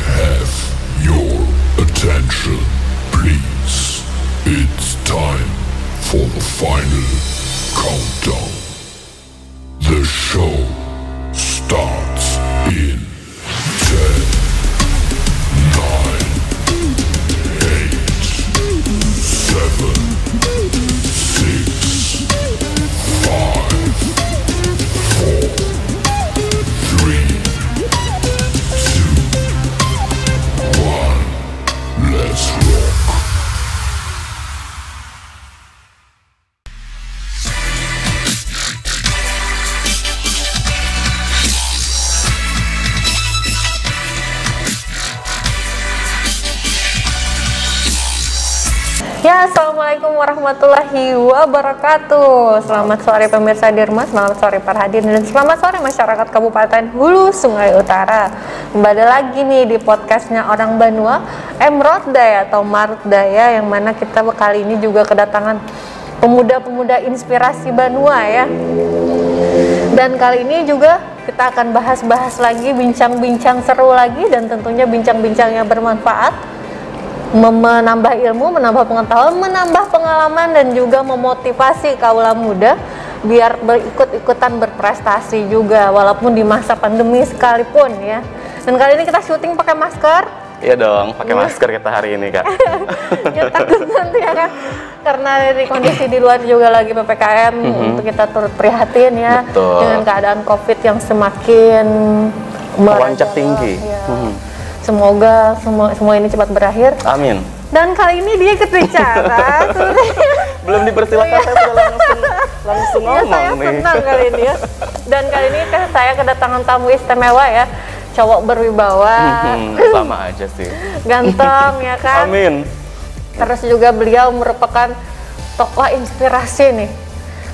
have your attention, please? It's time for the final countdown. The show starts in 10, 9, 8, 7, 6, 5, 4, 3, 2, 1. Let's rock. Ya, assalamualaikum warahmatullahi wabarakatuh. Selamat sore pemirsa Dirma, selamat sore para hadirin, dan selamat sore masyarakat Kabupaten Hulu Sungai Utara. Kembali lagi nih di podcastnya Orang Banua, Emrod Daya atau Marut Daya, yang mana kita kali ini juga kedatangan pemuda-pemuda inspirasi Banua ya. Dan kali ini juga kita akan bahas-bahas lagi, bincang-bincang seru lagi, dan tentunya bincang-bincang yang bermanfaat, menambah ilmu, menambah pengetahuan, menambah pengalaman, dan juga memotivasi kaula muda biar berikut-ikutan berprestasi juga walaupun di masa pandemi sekalipun ya. Dan kali ini kita syuting pakai masker. Iya dong, pakai masker kita hari ini, Kak. Ya takut nanti ya kan, karena di kondisi di luar juga lagi PPKM, untuk kita turut prihatin ya. Betul. Dengan keadaan COVID yang semakin melonjak tinggi. Ya. Semoga semua ini cepat berakhir. Amin. Dan kali ini dia ikut bicara. Belum dipersilakan, saya sudah langsung Ya, ngomong saya nih. senang kali ini ya. Dan kali ini saya kedatangan tamu istimewa ya, cowok berwibawa, Sama aja sih. ganteng ya kan. Amin. Terus juga beliau merupakan tokoh inspirasi nih.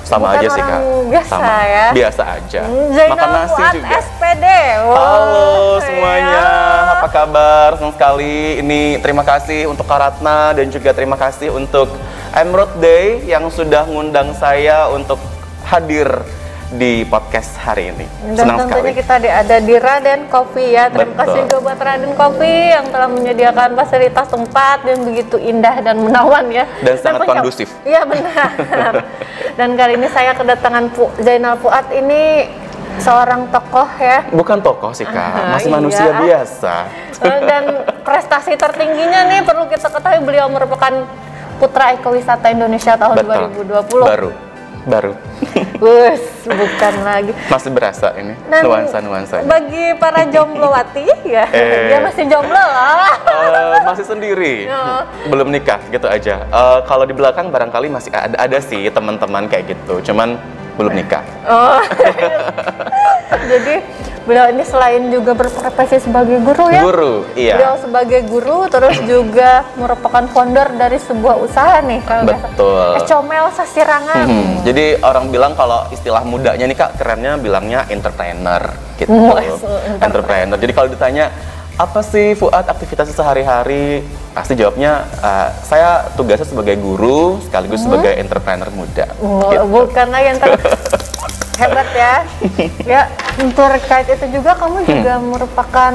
Sama Bukan aja sih, Kak. orang biasa ya. Biasa aja. Makan Zainal nasi Fuad juga. SPD. Halo Wah, semuanya, ya. apa kabar? Senang sekali. Ini terima kasih untuk Kak Ratna dan juga terima kasih untuk Emrod Day yang sudah ngundang saya untuk hadir di podcast hari ini. Dan Senang tentunya sekali. kita ada di Raden Coffee ya. Terima kasih Betul. juga buat Raden Coffee yang telah menyediakan fasilitas tempat dan begitu indah dan menawan ya. Dan sangat kondusif. Iya benar. Dan kali ini saya kedatangan Zainal Fuad, ini seorang tokoh ya. Bukan tokoh sih, Kak. Masih Iya. manusia biasa. Dan prestasi tertingginya nih perlu kita ketahui, beliau merupakan Putra Ekowisata Indonesia tahun Betul. 2020. Baru. Wes, bukan lagi. Masih berasa ini Dan nuansa-nuansanya. bagi para jomblowati ya, dia masih jomblo lah. Masih sendiri, Ya. belum nikah gitu aja. Kalau di belakang barangkali masih ada sih teman-teman kayak gitu, cuman belum nikah. Oh. Jadi beliau ini selain juga berprofesi sebagai guru ya. Guru, iya. Beliau sebagai guru terus juga merupakan founder dari sebuah usaha nih kalau nggak salah. Betul. Comel Sasirangan. Jadi orang bilang kalau istilah mudanya nih, Kak, kerennya bilangnya entrepreneur gitu. Entrepreneur. Jadi kalau ditanya apa sih Fuad aktivitasnya sehari-hari, pasti jawabnya saya tugasnya sebagai guru sekaligus sebagai entrepreneur muda. Gitu. Bukan lagi yang hebat ya. Ya, untuk terkait itu juga kamu juga merupakan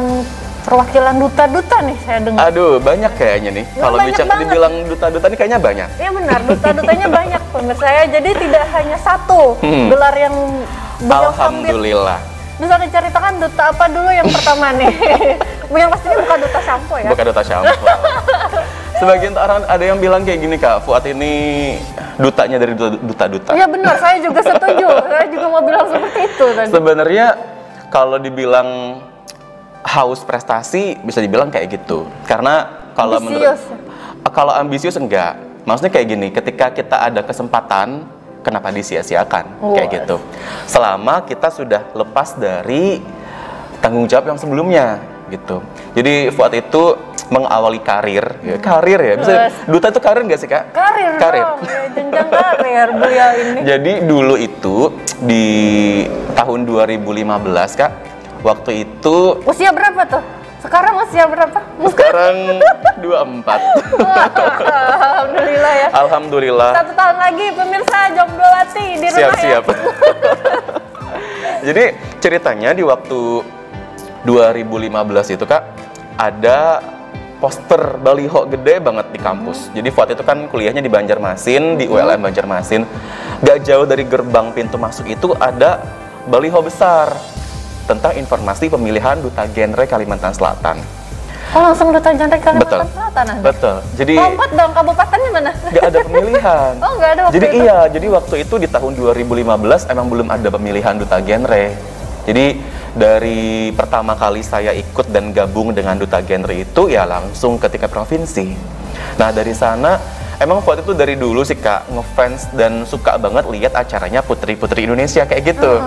perwakilan duta-duta nih saya dengar. Aduh, banyak kayaknya nih. Ya, Kalau banyak banget. dibilang duta-duta nih kayaknya banyak. Iya benar, duta-dutanya banyak pemirsa saya. Jadi tidak hanya satu gelar yang beliau sambit. Alhamdulillah. Bisa diceritakan duta apa dulu yang pertama nih? Yang pastinya bukan duta sampo ya. Bukan duta shampoo. Sebagian orang ada yang bilang kayak gini, Kak, Fuad ini dutanya dari duta-duta. Iya benar, saya juga setuju. Saya juga mau bilang seperti itu tadi. Sebenarnya kalau dibilang haus prestasi bisa dibilang kayak gitu. Karena kalau Ambisius. kalau ambisius enggak. Maksudnya kayak gini, ketika kita ada kesempatan, kenapa disia-siakan? Kayak gitu. Selama kita sudah lepas dari tanggung jawab yang sebelumnya gitu. Jadi Fuad itu mengawali karir ya. Bisa duta itu karir nggak sih, Kak? Karir. Dong, ya, jenjang karir beliau ini. Jadi dulu itu di tahun 2015, Kak, waktu itu Usia berapa tuh? Sekarang usia berapa? sekarang 24. Alhamdulillah ya. Alhamdulillah. 1 tahun lagi pemirsa Jomblowati di rumah Siap-siap. ya. Jadi ceritanya di waktu 2015 itu, Kak, ada poster baliho gede banget di kampus. Jadi Fuad itu kan kuliahnya di Banjarmasin, di ULM Banjarmasin. Gak jauh dari gerbang pintu masuk itu ada baliho besar tentang informasi pemilihan duta genre Kalimantan Selatan. Oh, langsung duta genre Kalimantan Selatan Anda? Betul. Jadi lompat dong, kabupatennya mana? gak ada pemilihan. Oh, nggak ada waktu jadi itu? Iya, jadi waktu itu di tahun 2015 emang belum ada pemilihan duta genre. Jadi dari pertama kali saya ikut dan gabung dengan duta genre itu ya langsung ke tingkat provinsi. Nah dari sana emang Fuad itu dari dulu sih Kak ngefans dan suka banget lihat acaranya putri-putri Indonesia kayak gitu.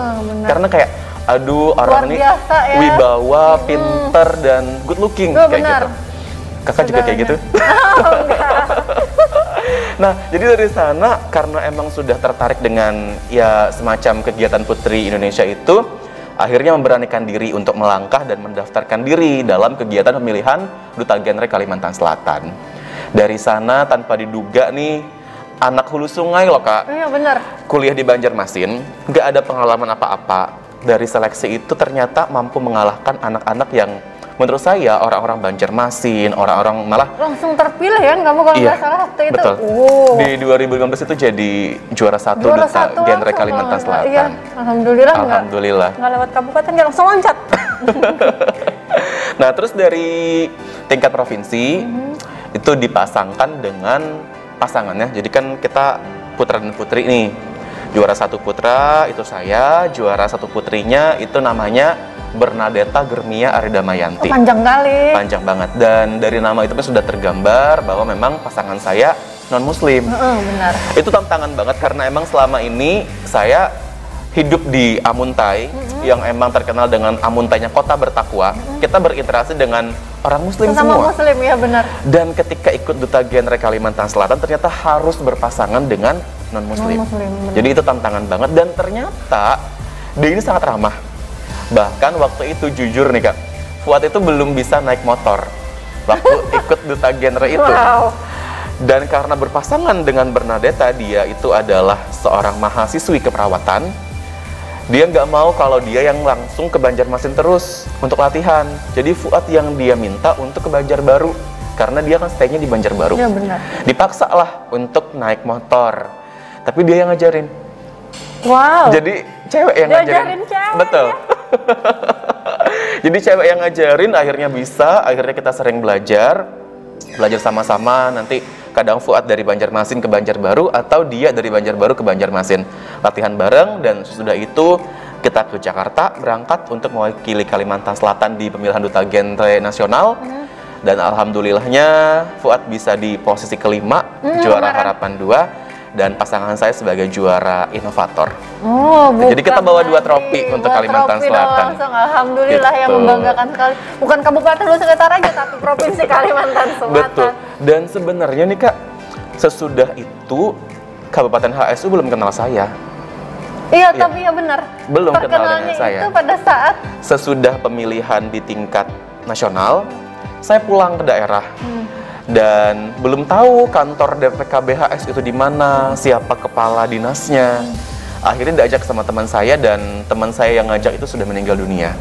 Karena kayak aduh orang ini biasa, ya? Wibawa, pinter dan good looking kayak benar. gitu. Kakak juga kayak gitu? Nah, jadi dari sana karena emang sudah tertarik dengan ya semacam kegiatan Putri Indonesia itu, akhirnya memberanikan diri untuk melangkah dan mendaftarkan diri dalam kegiatan pemilihan duta genre Kalimantan Selatan. Dari sana tanpa diduga nih, anak hulu sungai loh Kak. Iya benar. Kuliah di Banjarmasin, nggak ada pengalaman apa-apa. Dari seleksi itu ternyata mampu mengalahkan anak-anak yang menurut saya orang-orang Banjarmasin, orang-orang malah Langsung terpilih ya kamu kalau nggak salah waktu itu. betul. Wow. Di 2015 itu jadi juara satu duta genre Kalimantan Selatan. Iya, alhamdulillah. Alhamdulillah. Nggak lewat kabupaten, nggak langsung loncat. Nah, terus dari tingkat provinsi itu dipasangkan dengan pasangannya. Jadi kan kita putra dan putri nih. Juara satu putra itu saya, juara satu putrinya itu namanya Bernadetta Germia Aridamayanti. Oh, panjang kali. Panjang banget. Dan dari nama itu pun sudah tergambar bahwa memang pasangan saya non-muslim. Benar. Itu tantangan banget karena emang selama ini saya hidup di Amuntai yang emang terkenal dengan Amuntainya kota bertakwa. Kita berinteraksi dengan orang muslim Sama semua. muslim ya benar. Dan ketika ikut duta genre Kalimantan Selatan ternyata harus berpasangan dengan non-muslim. Jadi itu tantangan banget dan ternyata dia ini sangat ramah. Bahkan waktu itu jujur nih Kak, Fuad itu belum bisa naik motor waktu ikut duta genre itu. Wow. Dan karena berpasangan dengan Bernadetta, dia itu adalah seorang mahasiswi keperawatan. Dia nggak mau kalau dia yang langsung ke Banjarmasin terus untuk latihan. Jadi Fuad yang dia minta untuk ke Banjarbaru. Karena dia kan stay-nya di Banjarbaru. Iya benar. Dipaksa lah untuk naik motor. Tapi dia yang ngajarin. Wow. Jadi cewek yang ngajarin. Cewek, betul. ya? Jadi cewek yang ngajarin akhirnya bisa. Akhirnya kita sering belajar sama-sama. Nanti kadang Fuad dari Banjarmasin ke Banjarbaru atau dia dari Banjarbaru ke Banjarmasin. Latihan bareng dan sesudah itu kita ke Jakarta berangkat untuk mewakili Kalimantan Selatan di pemilihan duta genre nasional. Dan alhamdulillahnya Fuad bisa di posisi kelima, juara harapan 2 dan pasangan saya sebagai juara inovator. Oh, Jadi kita bawa 2 trofi untuk Kalimantan Selatan. Langsung, alhamdulillah Gitu. yang membanggakan sekali. Bukan Kabupaten Nusa Tenggara aja, tapi Provinsi Kalimantan Selatan. Betul. Dan sebenarnya nih Kak, sesudah itu Kabupaten HSU belum kenal saya. Iya, tapi ya benar. Belum kenal dengan Terkenalnya saya. itu pada saat Sesudah pemilihan di tingkat nasional, saya pulang ke daerah. Dan belum tahu kantor DPKBHS itu di mana, siapa kepala dinasnya. Akhirnya diajak sama teman saya dan teman saya yang ngajak itu sudah meninggal dunia.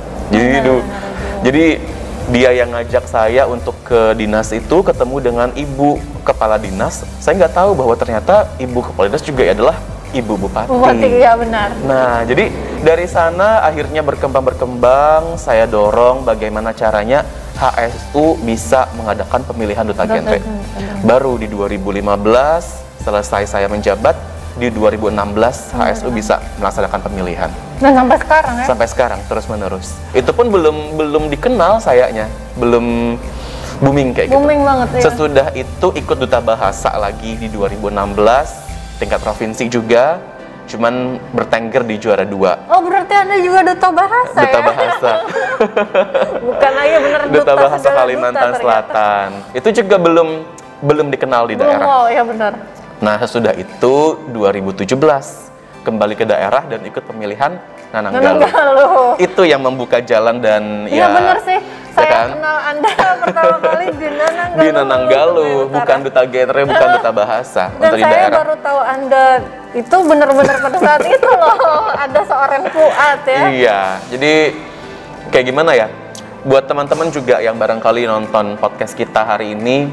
Jadi dia yang ngajak saya untuk ke dinas itu ketemu dengan ibu kepala dinas. Saya nggak tahu bahwa ternyata ibu kepala dinas juga adalah ibu bupati. Bupati, ya benar. Nah, jadi dari sana akhirnya berkembang, saya dorong bagaimana caranya HSU bisa mengadakan pemilihan duta genre. Baru di 2015 selesai saya menjabat, di 2016 HSU bisa melaksanakan pemilihan. Dan sampai sekarang ya? Sampai sekarang terus menerus. Itu pun belum dikenal sayanya, belum booming kayak gitu. Booming banget ya. Sesudah itu ikut duta bahasa lagi di 2016 tingkat provinsi juga. Cuman bertengger di juara 2. Oh, berarti Anda juga duta bahasa Duta ya? bahasa. Bukan aja bener Duta bahasa segala Kalimantan duta, Selatan. Itu juga belum dikenal di daerah. Oh, ya benar. Nah, sesudah itu 2017 kembali ke daerah dan ikut pemilihan Nananggalu. Itu yang membuka jalan dan Iya benar sih. Saya kan? kenal Anda pertama kali di Nananggalu. Di Nananggalu, bukan duta genre, bukan duta bahasa. Dan untuk di saya daerah. baru tahu Anda itu benar-benar pada saat itu loh ada seorang Fuad ya. Iya, jadi kayak gimana ya? buat teman-teman juga yang barangkali nonton podcast kita hari ini,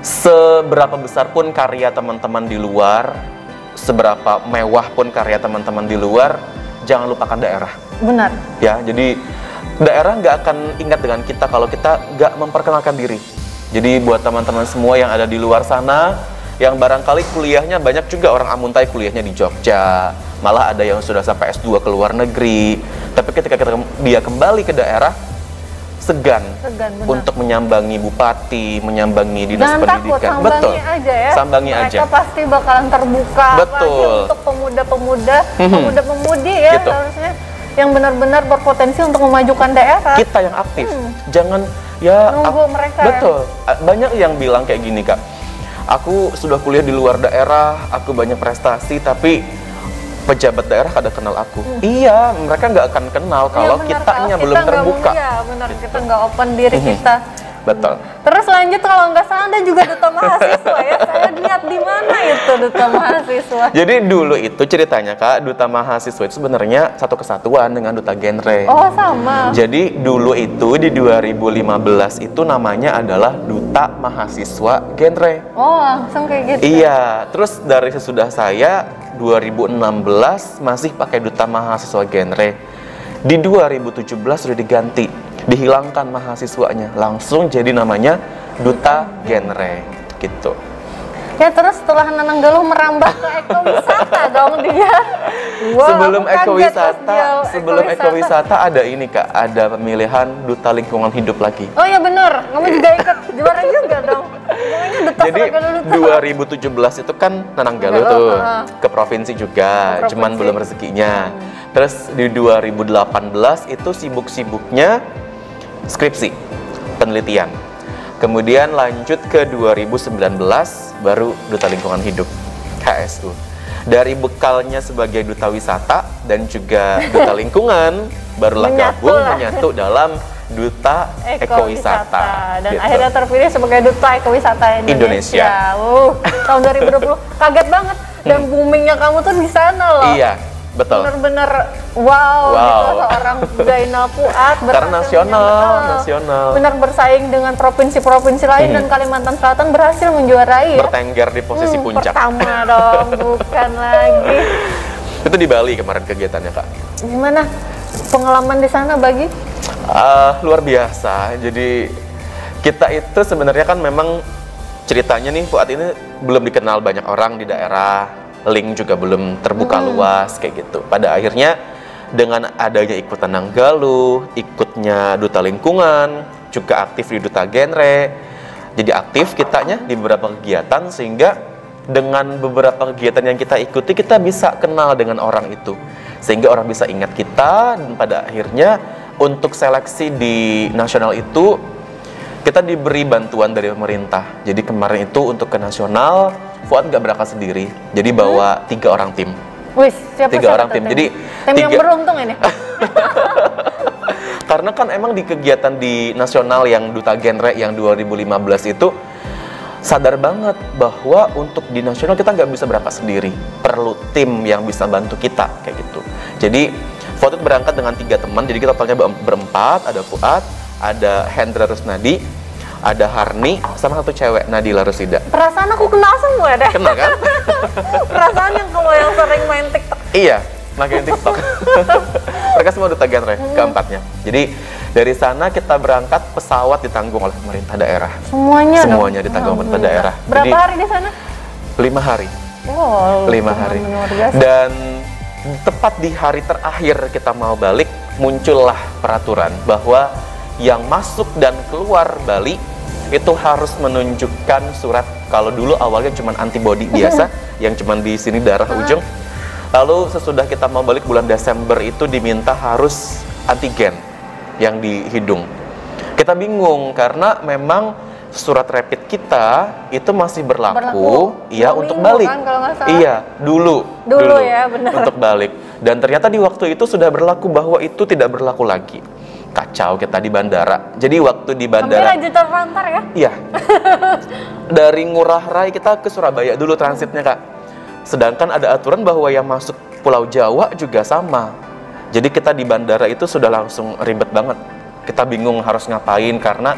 seberapa besar pun karya teman-teman di luar, seberapa mewah pun karya teman-teman di luar, jangan lupakan daerah. Benar. Ya, jadi daerah nggak akan ingat dengan kita kalau kita nggak memperkenalkan diri. Jadi buat teman-teman semua yang ada di luar sana, yang barangkali kuliahnya banyak juga orang Amuntai kuliahnya di Jogja, malah ada yang sudah sampai S2 ke luar negeri. Tapi ketika dia kembali ke daerah, segan benar. untuk menyambangi bupati, menyambangi dinas Jangan takut, pendidikan. sambangi Betul. aja ya. Sambangi Mereka aja. pasti bakalan terbuka. Betul. Apalagi untuk pemuda-pemuda, pemuda-pemudi ya Gitu. harusnya yang benar-benar berpotensi untuk memajukan daerah. Kita yang aktif, jangan ya. Nunggu mereka ya. Betul. Banyak yang bilang kayak gini, Kak. Aku sudah kuliah di luar daerah, aku banyak prestasi, tapi pejabat daerah kada kenal aku. Iya, mereka nggak akan kenal kalau Iya, benar, kitanya kalau belum kita nggak terbuka. Iya benar, kita nggak open diri kita. Betul. Terus lanjut, kalau nggak salah Anda juga duta mahasiswa ya. Saya lihat di mana itu duta mahasiswa. Jadi dulu itu ceritanya, Kak, duta mahasiswa itu sebenarnya satu kesatuan dengan duta genre. Oh sama. Jadi dulu itu di 2015 itu namanya adalah duta mahasiswa genre. Oh langsung kayak gitu. Iya, terus dari sesudah saya 2016 masih pakai duta mahasiswa genre. Di 2017 sudah diganti, dihilangkan mahasiswanya, langsung jadi namanya duta genre gitu. Ya terus setelah Nanang Galuh merambah ke ekowisata dong dia. Wah, sebelum aku kaget pas dia sebelum ekowisata ada ini, Kak, ada pemilihan duta lingkungan hidup lagi. Oh ya benar, kamu juga ikut juara juga dong. Pokoknya duta Jadi sebagai duta. 2017 itu kan Nanang Galuh tuh ke provinsi juga, Ke cuman provinsi. belum rezekinya. Terus di 2018 itu sibuk-sibuknya skripsi, penelitian. Kemudian lanjut ke 2019 baru duta lingkungan hidup, HSU. Dari bekalnya sebagai duta wisata dan juga duta lingkungan, barulah gabung menyatu dalam duta ekowisata. Dan gitu. akhirnya terpilih sebagai duta ekowisata Indonesia. Tahun 2020 kaget banget, dan boomingnya kamu tuh di sana loh. Iya, betul. Bener-bener wow. Gitu, seorang Zainal Fuad Karena nasional. Benar bersaing dengan provinsi-provinsi lain, dan Kalimantan Selatan berhasil menjuarai ya. Bertengger di posisi puncak. Pertama dong, bukan lagi. Itu di Bali kemarin kegiatannya, Kak. Gimana pengalaman di sana Bagi? Luar biasa. Jadi kita itu sebenarnya kan memang ceritanya nih, Fuad ini belum dikenal banyak orang di daerah, link juga belum terbuka luas kayak gitu. Pada akhirnya dengan adanya ikut Nanang Galuh, ikutnya duta lingkungan, juga aktif di duta genre, jadi aktif kitanya di beberapa kegiatan, sehingga dengan beberapa kegiatan yang kita ikuti kita bisa kenal dengan orang itu, sehingga orang bisa ingat kita. Dan pada akhirnya untuk seleksi di nasional itu kita diberi bantuan dari pemerintah. Jadi kemarin itu untuk ke nasional Fuad nggak berangkat sendiri, jadi bawa 3 orang tim. Wih, siapa 3 orang tuh tim. Jadi tim yang beruntung ini. karena kan emang di kegiatan di nasional yang duta genre yang 2015 itu sadar banget bahwa untuk di nasional kita nggak bisa berangkat sendiri, perlu tim yang bisa bantu kita kayak gitu. Jadi Fuad berangkat dengan 3 teman, jadi kita totalnya berempat, ada Fuad, ada Hendra Rusnadi, ada Harni, sama 1 cewek, Nadila Rusida. Perasaan aku kenal semua deh. Kenal kan? Perasaan yang kalau yang sering main TikTok. Iya, makin TikTok. Mereka semua duta genre, keempatnya. Jadi dari sana kita berangkat, pesawat ditanggung oleh pemerintah daerah. Semuanya Ditanggung pemerintah daerah. Berapa Jadi, hari di sana? 5 hari. Wow, 5 hari. luar biasa. Dan tepat di hari terakhir kita mau balik, muncullah peraturan bahwa yang masuk dan keluar Bali itu harus menunjukkan surat. Kalau dulu awalnya cuma antibody biasa yang cuma di sini darah ujung. Lalu sesudah kita mau balik bulan Desember itu diminta harus antigen yang di hidung. Kita bingung karena memang surat rapid kita itu masih berlaku ya untuk balik. Kan, kalau nggak salah. Iya, dulu Ya, benar. untuk balik. Dan ternyata di waktu itu sudah berlaku bahwa itu tidak berlaku lagi. Kacau kita di bandara. Jadi waktu di bandara, hampir aja terlantar ya? iya, dari Ngurah Rai kita ke Surabaya dulu transitnya, Kak. Sedangkan ada aturan bahwa yang masuk Pulau Jawa juga sama. Jadi kita di bandara itu sudah langsung ribet banget. kita bingung harus ngapain karena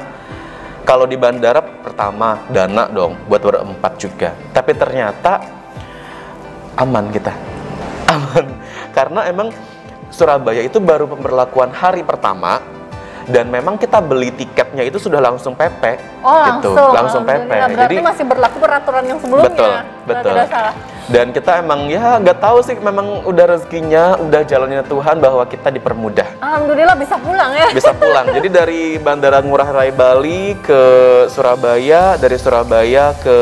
kalau di bandara pertama dana dong buat berempat juga. Tapi ternyata aman kita. Aman. Karena emang Surabaya itu baru pemberlakuan hari pertama dan memang kita beli tiketnya itu sudah langsung PP. Oh, gitu. Langsung PP. Berarti Jadi masih berlaku peraturan yang sebelumnya. betul. Tidak salah. Dan kita emang ya nggak tahu sih, memang udah rezekinya, udah jalannya Tuhan bahwa kita dipermudah. Alhamdulillah bisa pulang ya. Bisa pulang. Jadi dari Bandara Ngurah Rai Bali ke Surabaya, dari Surabaya ke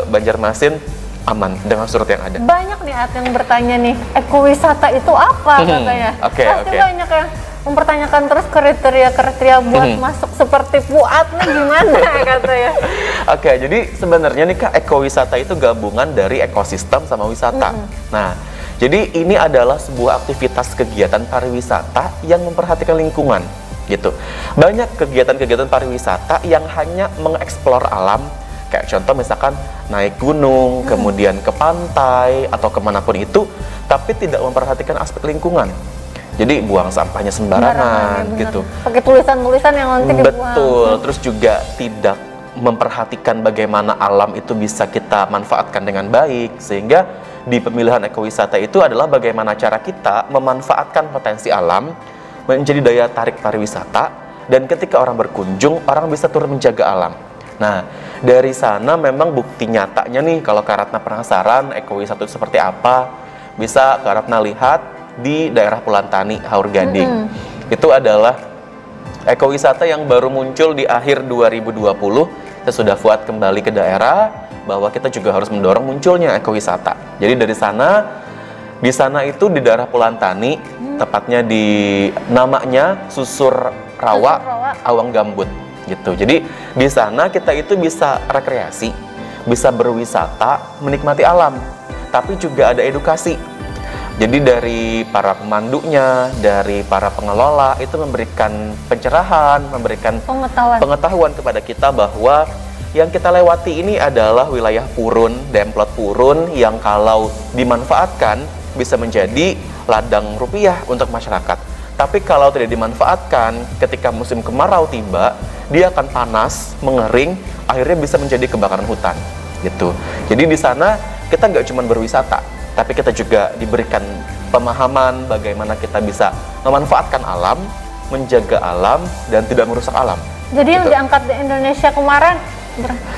Banjarmasin aman dengan surat yang ada. Banyak nih yang bertanya nih, ekowisata itu apa katanya? Oke. Banyak yang mempertanyakan terus kriteria buat masuk seperti Fuad nih gimana katanya. Oke, jadi sebenarnya nih Kak, ekowisata itu gabungan dari ekosistem sama wisata. Nah, jadi ini adalah sebuah aktivitas kegiatan pariwisata yang memperhatikan lingkungan, gitu. Banyak kegiatan-kegiatan pariwisata yang hanya mengeksplor alam, kayak contoh misalkan naik gunung, kemudian ke pantai atau kemanapun itu, tapi tidak memperhatikan aspek lingkungan. Jadi buang sampahnya sembarangan ya, gitu. Pakai tulisan-tulisan yang nanti dibuang. Betul, terus juga tidak memperhatikan bagaimana alam itu bisa kita manfaatkan dengan baik. Sehingga di pemilihan ekowisata itu adalah bagaimana cara kita memanfaatkan potensi alam menjadi daya tarik pariwisata. Dan ketika orang berkunjung, orang bisa turut menjaga alam. Nah, dari sana memang bukti nyatanya nih, kalau Kak Ratna penasaran ekowisata itu seperti apa, bisa Kak Ratna lihat di daerah Pulantani, Haur Gading. Itu adalah ekowisata yang baru muncul di akhir 2020. Sesudah Fuad kembali ke daerah, bahwa kita juga harus mendorong munculnya ekowisata. Jadi dari sana, di sana itu di daerah Pulantani, tepatnya di namanya Susur Rawa, Awang Gambut, gitu. Jadi di sana kita itu bisa rekreasi, bisa berwisata, menikmati alam, tapi juga ada edukasi. Jadi dari para pemandunya, dari para pengelola itu memberikan pencerahan, memberikan pengetahuan kepada kita bahwa yang kita lewati ini adalah wilayah purun, demplot purun yang kalau dimanfaatkan bisa menjadi ladang rupiah untuk masyarakat. Tapi kalau tidak dimanfaatkan, ketika musim kemarau tiba, dia akan panas, mengering, akhirnya bisa menjadi kebakaran hutan, gitu. Jadi di sana kita nggak cuma berwisata, tapi kita juga diberikan pemahaman bagaimana kita bisa memanfaatkan alam, menjaga alam, dan tidak merusak alam. Jadi yang gitu. diangkat di Indonesia kemarin?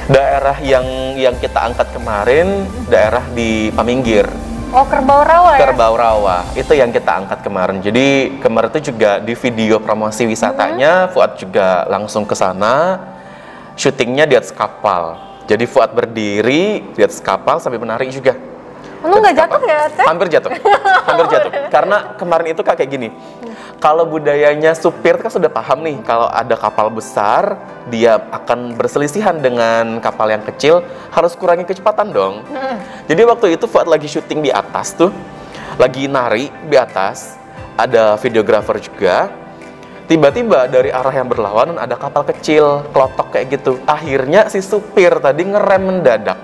Daerah yang kita angkat kemarin, daerah di Paminggir. Oh, Kerbau Rawa ya? Kerbau Rawa, itu yang kita angkat kemarin. Jadi kemarin itu juga di video promosi wisatanya, Fuad juga langsung ke sana, syutingnya di atas kapal. Jadi Fuad berdiri di atas kapal sambil menari juga. Lu nggak jatuh ya, Teh? Hampir jatuh, hampir jatuh. Karena kemarin itu kayak gini, kalau budayanya supir kan sudah paham nih, kalau ada kapal besar, dia akan berselisihan dengan kapal yang kecil, harus kurangi kecepatan dong. Jadi waktu itu Fuad lagi syuting di atas tuh, lagi nari di atas, ada videografer juga. Tiba-tiba dari arah yang berlawanan ada kapal kecil, kelotok kayak gitu. Akhirnya si supir tadi ngerem mendadak.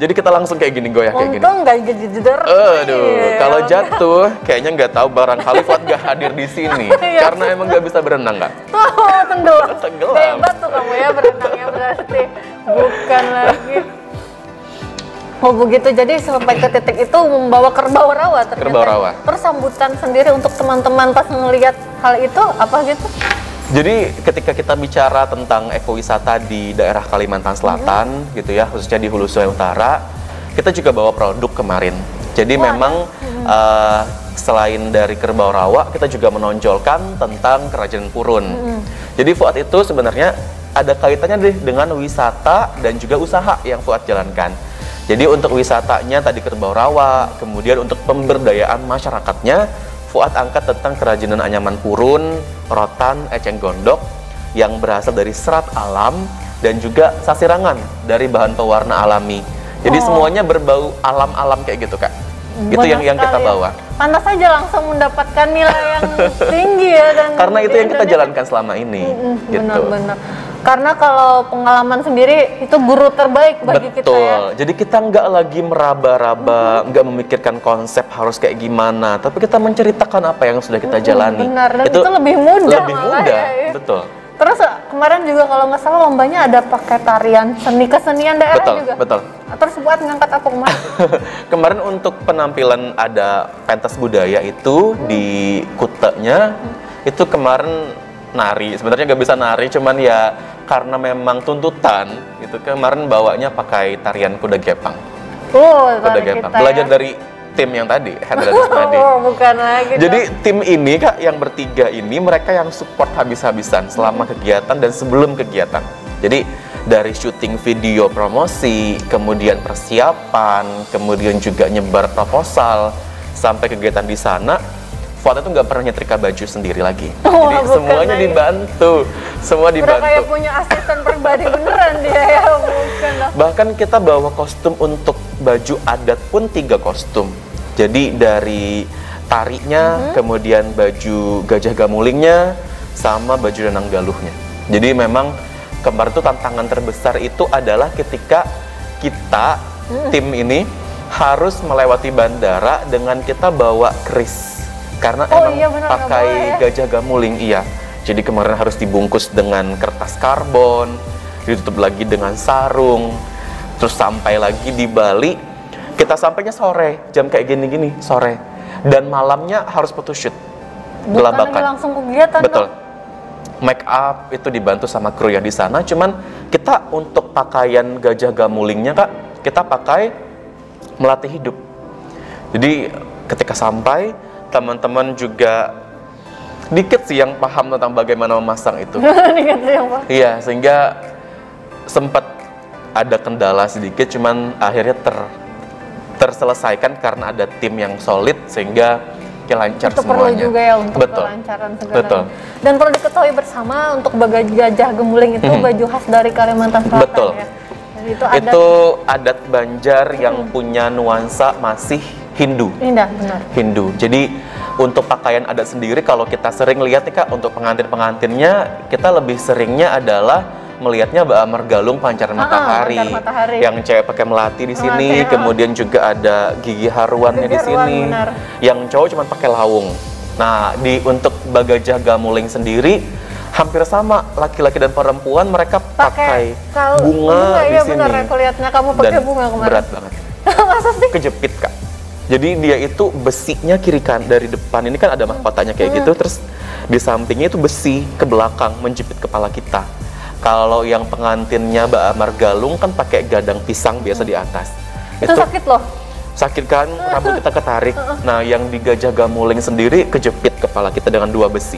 Jadi kita langsung kayak gini, goyah kayak gini. Untung nggak jeder. Aduh, kalau jatuh kayaknya nggak tahu barangkali Fuad nggak hadir di sini karena emang nggak bisa berenang nggak? Oh, tenggelam. Tenggelam. Hebat tuh kamu ya berenangnya berarti. Bukan lagi. Oh begitu, jadi sampai ke titik itu membawa Kerbau Rawa ternyata. Kerbau Rawa. Terus sambutan sendiri untuk teman-teman pas ngelihat hal itu apa gitu? Jadi ketika kita bicara tentang ekowisata di daerah Kalimantan Selatan gitu ya, khususnya di Hulu Sungai Utara, kita juga bawa produk kemarin. Jadi memang selain dari Kerbau Rawa, kita juga menonjolkan tentang kerajinan purun. Jadi Fuad itu sebenarnya ada kaitannya dengan wisata dan juga usaha yang Fuad jalankan. Jadi untuk wisatanya tadi Kerbau Rawa, kemudian untuk pemberdayaan masyarakatnya, Fuad angkat tentang kerajinan anyaman purun, rotan, eceng gondok yang berasal dari serat alam dan juga sasirangan dari bahan pewarna alami. Jadi semuanya berbau alam-alam kayak gitu, Kak. Itu yang kita bawa. Pantas saja langsung mendapatkan nilai yang tinggi ya. Dan karena itu yang kita jalankan selama ini. Gitu. Benar-benar. Karena kalau pengalaman sendiri itu guru terbaik bagi kita ya. Jadi kita nggak lagi meraba-raba, nggak memikirkan konsep harus kayak gimana, tapi kita menceritakan apa yang sudah kita jalani. Benar, dan itu lebih mudah. Lebih malah mudah, ya. betul. Terus kemarin juga kalau nggak salah lombanya ada pakai tarian seni kesenian daerah Betul, juga. betul. Terus buat ngangkat apa kemarin? Kemarin untuk penampilan ada pentas budaya itu di Kutenya, itu kemarin nari. Sebenarnya nggak bisa nari, cuman ya karena memang tuntutan, itu kemarin bawanya pakai tarian kuda gepang. Kuda gepang. Belajar dari tim yang tadi, Hendra Desmadi. Oh, bukan lagi. Jadi tim ini Kak, yang bertiga ini mereka yang support habis-habisan selama kegiatan dan sebelum kegiatan. Jadi dari syuting video promosi, kemudian persiapan, kemudian juga nyebar proposal, sampai kegiatan di sana, Fuad itu nggak pernah nyetrika baju sendiri lagi. Oh, jadi semuanya lagi. dibantu, semua dibantu. Udah kayak punya asisten pribadi beneran dia ya, bukan lah. Bahkan kita bawa kostum untuk baju adat pun 3 kostum. Jadi dari tarinya, kemudian baju gajah gamulingnya, sama baju Danang Galuhnya. Jadi memang kemarin itu tantangan terbesar itu adalah ketika kita, tim ini, harus melewati bandara dengan kita bawa keris. Karena emang iya bener, pakai ya. gajah gamuling, iya. Jadi kemarin harus dibungkus dengan kertas karbon, ditutup lagi dengan sarung, terus sampai lagi di Bali, kita sampainya sore, jam kayak gini-gini, sore. Dan malamnya harus photoshoot. Bukan lagi langsung kegiatan. Betul. Dong. Make up itu dibantu sama kru yang di sana, cuman kita untuk pakaian gajah gamulingnya Kak, kita pakai melati hidup. Jadi ketika sampai, teman-teman juga dikit sih yang paham tentang bagaimana memasang itu. Dikit sih yang paham. Iya, sehingga sempat ada kendala sedikit, cuman akhirnya terselesaikan karena ada tim yang solid sehingga lancar itu semuanya. perlu juga ya untuk Betul. kelancaran segala. Betul. Dan perlu diketahui bersama untuk gajah gemuling itu baju khas dari Kalimantan Selatan. Betul. Ya. Dan itu adat. Itu adat Banjar yang punya nuansa masih Hindu. Indah, benar. Hindu. Jadi untuk pakaian adat sendiri kalau kita sering lihat nih Kak, untuk pengantin-pengantinnya kita lebih seringnya adalah melihatnya Mbak Amar Galung pancaran matahari. Pancar matahari. Yang cewek pakai melati di sini, kemudian juga ada gigi haruannya Gigi di sini. haruan, benar. Yang cowok cuma pakai lawung. Nah, untuk Bagajah Gamuling sendiri hampir sama, laki-laki dan perempuan mereka pakai bunga di iya sini. benar, aku lihatnya kamu pakai Dan bunga kemarin. berat banget. Masa sih? Kejepit Kak. Jadi dia itu besinya kiri kan dari depan ini kan ada mahkotanya kayak gitu, terus di sampingnya itu besi ke belakang menjepit kepala kita. Kalau yang pengantinnya Mbak Amar Galung kan pakai gadang pisang biasa di atas. Itu sakit loh. Sakit kan, rambut kita ketarik. Nah, yang di Gajah Gamuling sendiri kejepit kepala kita dengan 2 besi.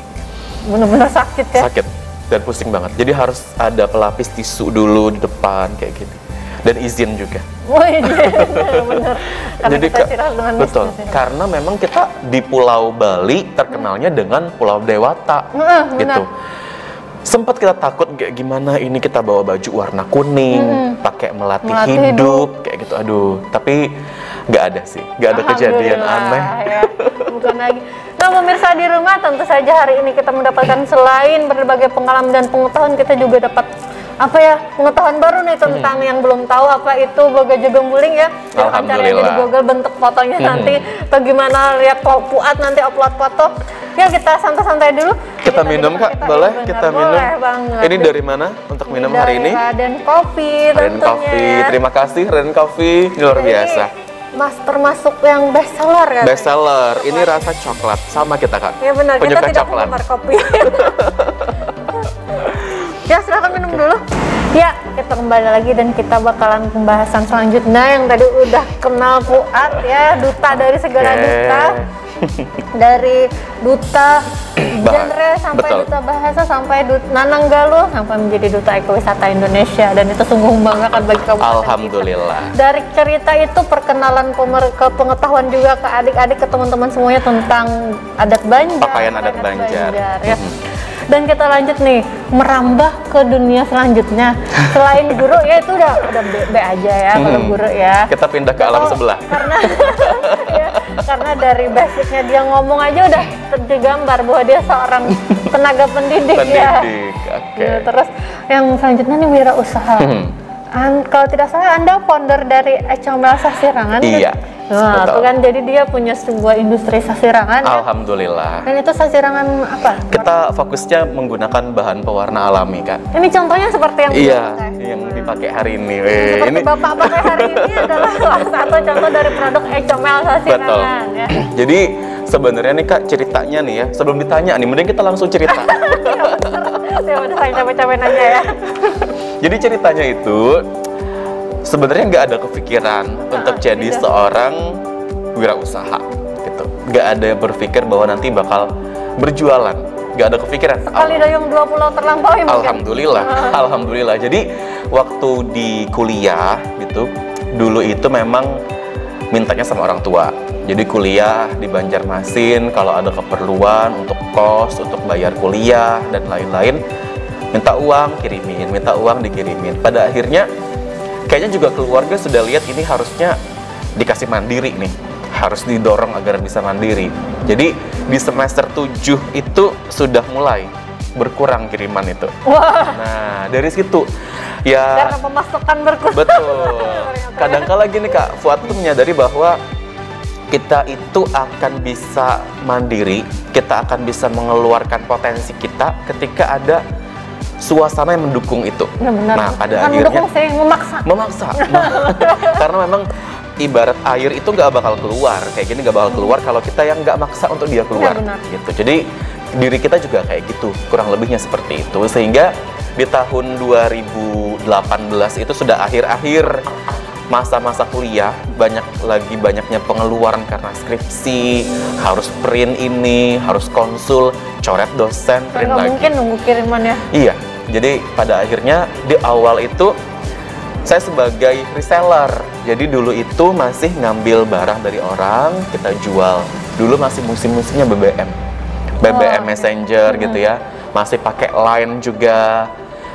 Bener-bener sakit ya. Sakit dan pusing banget. Jadi harus ada pelapis tisu dulu di depan kayak gitu. Dan izin juga. Oh iya, bener. Karena Jadi kita istirahat dengan betul, bisnis, ya. karena memang kita di Pulau Bali terkenalnya dengan Pulau Dewata, gitu. Sempat kita takut kayak gimana ini kita bawa baju warna kuning, pakai melati hidup, kayak gitu. Aduh, tapi nggak ada sih, nggak ada kejadian aneh. Ya. Bukan lagi. Nah, pemirsa di rumah, tentu saja hari ini kita mendapatkan selain berbagai pengalaman dan pengetahuan, kita juga dapat apa ya, pengetahuan baru nih tentang yang belum tahu apa itu Bagajah Gemuling ya. Silahkan cari aja di Google bentuk fotonya nanti, atau gimana lihat Fuad nanti upload foto. Ya, kita santai-santai dulu. Kita minum Kak, boleh? Kita minum. Boleh banget. Ini dari mana untuk minum hari ini? Raden Coffee Raden tentunya. Coffee, terima kasih Raden Coffee, ini luar biasa. Mas termasuk yang best seller kan? Best seller, ini rasa coklat, sama kita Kak. Ya benar, kita Penyuka tidak coklat. penggemar kopi. Ya, silahkan minum dulu. Ya, kita kembali lagi dan kita bakalan pembahasan selanjutnya yang tadi udah kenal Fuad ya, duta dari segala duta. Dari duta genre sampai betul. duta bahasa sampai Nanang Galuh sampai menjadi duta ekowisata Indonesia, dan itu sungguh membanggakan bagi kabupaten Alhamdulillah. kita. Dari cerita itu perkenalan ke pengetahuan juga ke adik-adik, ke teman-teman semuanya tentang adat Banjar, Pakaian adat Banjar. ya. Dan kita lanjut nih, merambah ke dunia selanjutnya. Selain guru ya itu udah B aja ya kalau guru ya. Kita pindah ke alam sebelah. Karena ya, karena dari basicnya dia ngomong aja udah tergambar bahwa dia seorang tenaga pendidik ya. Oke. Ya, terus yang selanjutnya nih wirausaha. Kalau tidak salah Anda founder dari Ecomel Sasirangan. Iya. Nah, itu kan jadi dia punya sebuah industri sasirangan. Alhamdulillah. Dan itu sasirangan apa? Kita fokusnya menggunakan bahan pewarna alami, Kak. Ini contohnya seperti yang Iya, dipakai. yang dipakai hari ini. Seperti Ini Bapak pakai hari ini adalah salah satu contoh dari produk Ecomel Sasirangan. Ya. Jadi sebenarnya nih Kak ceritanya nih ya. Sebelum ditanya nih, mending kita langsung cerita. Saya udah capek-capek nanya ya. Jadi ceritanya itu sebenarnya nggak ada kepikiran untuk jadi iya. seorang wirausaha gitu. Nggak ada yang berpikir bahwa nanti bakal berjualan. Nggak ada kepikiran. Sekali dayung 2 pulau terlampaui mungkin. Alhamdulillah, alhamdulillah. Jadi waktu di kuliah gitu, dulu itu memang mintanya sama orang tua. Jadi kuliah di Banjarmasin, kalau ada keperluan untuk kos, untuk bayar kuliah dan lain-lain, minta uang kirimin, minta uang dikirimin. Pada akhirnya kayaknya juga keluarga sudah lihat ini harusnya dikasih mandiri nih, harus didorong agar bisa mandiri. Jadi di semester 7 itu sudah mulai berkurang kiriman itu. Wah. Nah dari situ ya. Karena pemasukan berkurang. Betul. Kadang-kala gini Kak, Fuad tuh menyadari bahwa kita itu akan bisa mandiri, kita akan bisa mengeluarkan potensi kita ketika ada suasana yang mendukung itu. Ya, benar. Nah, pada Bukan akhirnya mendukung sih, memaksa. Karena memang ibarat air itu nggak bakal keluar, kayak gini nggak bakal keluar kalau kita yang nggak maksa untuk dia keluar. Ya, benar. Gitu. Jadi diri kita juga kayak gitu, kurang lebihnya seperti itu. Sehingga di tahun 2018 itu sudah akhir-akhir masa-masa kuliah, banyaknya pengeluaran karena skripsi, harus print ini, harus konsul, coret dosen, print Nggak lagi. mungkin nunggu kirimannya. Iya, jadi pada akhirnya di awal itu saya sebagai reseller. Jadi dulu itu masih ngambil barang dari orang, kita jual. Dulu masih musim-musimnya BBM Messenger gitu ya, masih pakai Line juga.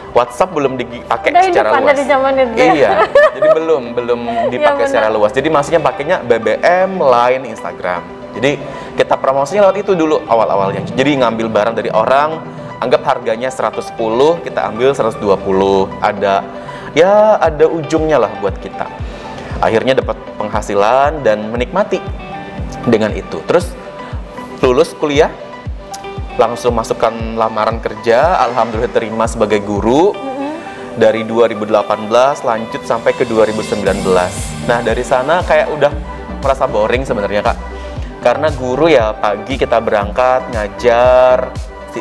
WhatsApp belum dipakai Udah secara hidup Anda luas. di zaman itu. Iya, jadi belum dipakai Iya, secara luas. Jadi masihnya pakainya BBM, Line, Instagram. Jadi kita promosinya lewat itu dulu awal-awalnya. Jadi ngambil barang dari orang, anggap harganya 110, kita ambil 120. Ada ujungnya lah buat kita. Akhirnya dapat penghasilan dan menikmati dengan itu. Terus lulus kuliah, langsung masukkan lamaran kerja, alhamdulillah terima sebagai guru. Dari 2018 lanjut sampai ke 2019. Nah dari sana kayak udah merasa boring sebenarnya Kak, karena guru ya pagi kita berangkat ngajar,